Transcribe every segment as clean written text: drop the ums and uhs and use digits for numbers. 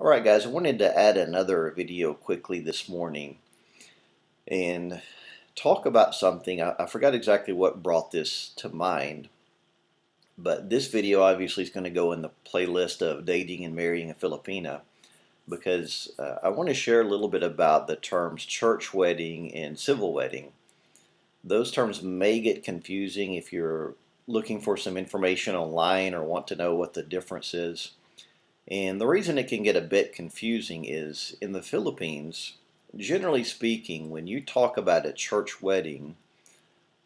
Alright guys, I wanted to add another video quickly this morning and talk about something. I forgot exactly what brought this to mind, but this video obviously is going to go in the playlist of dating and marrying a Filipina because I want to share a little bit about the terms church wedding and civil wedding. Those terms may get confusing if you're looking for some information online or want to know what the difference is. And the reason it can get a bit confusing is in the Philippines, generally speaking, when you talk about a church wedding,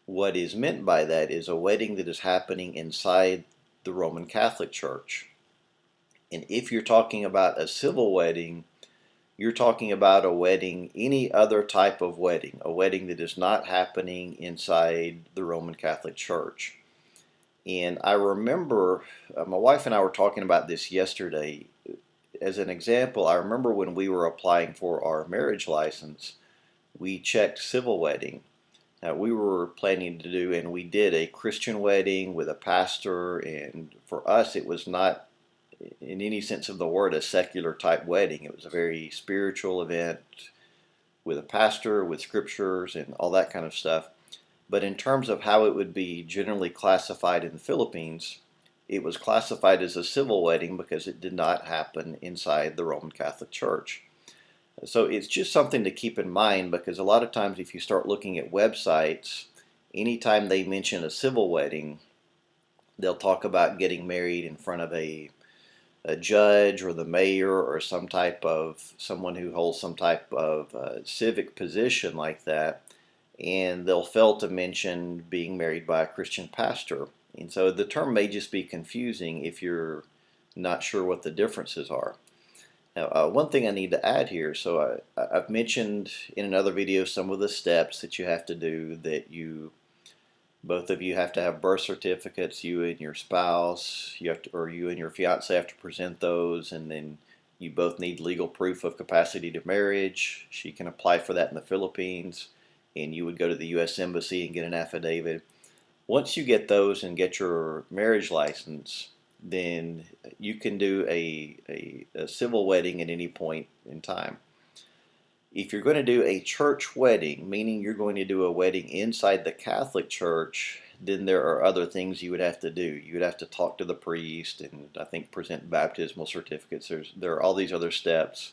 what is meant by that is a wedding that is happening inside the Roman Catholic Church. And if you're talking about a civil wedding, you're talking about a wedding, any other type of wedding, a wedding that is not happening inside the Roman Catholic Church. And I remember my wife and I were talking about this yesterday. As an example, I remember when we were applying for our marriage license, we checked civil wedding. Now, we were planning to do, and we did a Christian wedding with a pastor, and for us, it was not, in any sense of the word, a secular type wedding. It was a very spiritual event with a pastor, with scriptures, and all that kind of stuff. But in terms of how it would be generally classified in the Philippines, it was classified as a civil wedding because it did not happen inside the Roman Catholic Church. So it's just something to keep in mind because a lot of times if you start looking at websites, anytime they mention a civil wedding, they'll talk about getting married in front of a judge or the mayor or someone who holds some type of civic position like that, and they'll fail to mention being married by a Christian pastor. And so the term may just be confusing if you're not sure what the differences are. Now, one thing I need to add here, so I've mentioned in another video some of the steps that you have to do, that both of you have to have birth certificates, you and your spouse, or you and your fiance have to present those, and then you both need legal proof of capacity to marriage. She can apply for that in the Philippines, and you would go to the U.S. Embassy and get an affidavit. Once you get those and get your marriage license, then you can do a civil wedding at any point in time. If you're going to do a church wedding, meaning you're going to do a wedding inside the Catholic Church, then there are other things you would have to do. You would have to talk to the priest and I think present baptismal certificates. There are all these other steps.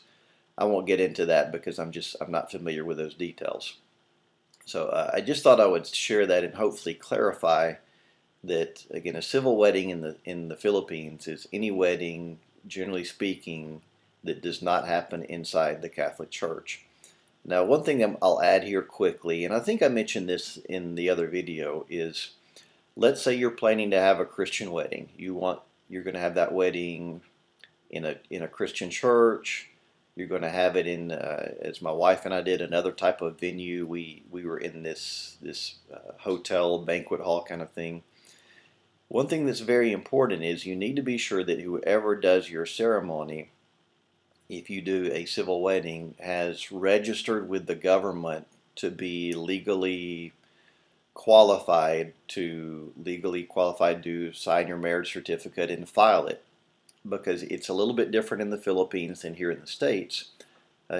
I won't get into that because I'm not familiar with those details. So I just thought I would share that and hopefully clarify that, again, a civil wedding in the Philippines is any wedding, generally speaking, that does not happen inside the Catholic Church. Now, one thing I'll add here quickly, and I think I mentioned this in the other video, is let's say you're planning to have a Christian wedding. You're going to have that wedding in a Christian church. You're going to have it in, as my wife and I did, another type of venue. We were in this hotel banquet hall kind of thing. One thing that's very important is you need to be sure that whoever does your ceremony, if you do a civil wedding, has registered with the government to be legally qualified to sign your marriage certificate and file it, because it's a little bit different in the Philippines than here in the States.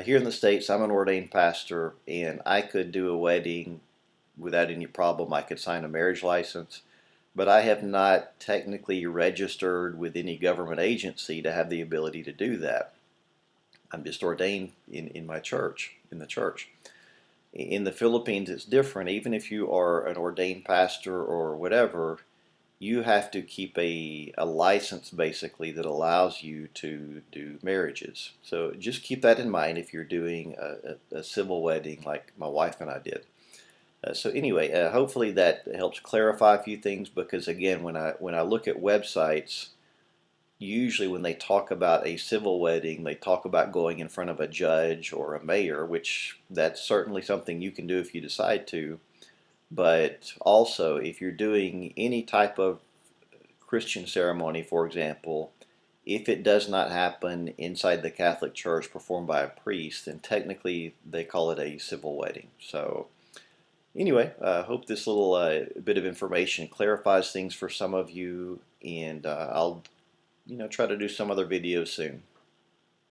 Here in the States, I'm an ordained pastor, and I could do a wedding without any problem. I could sign a marriage license, but I have not technically registered with any government agency to have the ability to do that. I'm just ordained in my church, in the church. In the Philippines, it's different. Even if you are an ordained pastor or whatever, you have to keep a license basically that allows you to do marriages. So just keep that in mind if you're doing a civil wedding like my wife and I did. So anyway, hopefully that helps clarify a few things, because again, when I look at websites, usually when they talk about a civil wedding, they talk about going in front of a judge or a mayor, which that's certainly something you can do if you decide to. But also, if you're doing any type of Christian ceremony, for example, if it does not happen inside the Catholic Church performed by a priest, then technically they call it a civil wedding. So anyway, I hope this little bit of information clarifies things for some of you, and I'll try to do some other videos soon.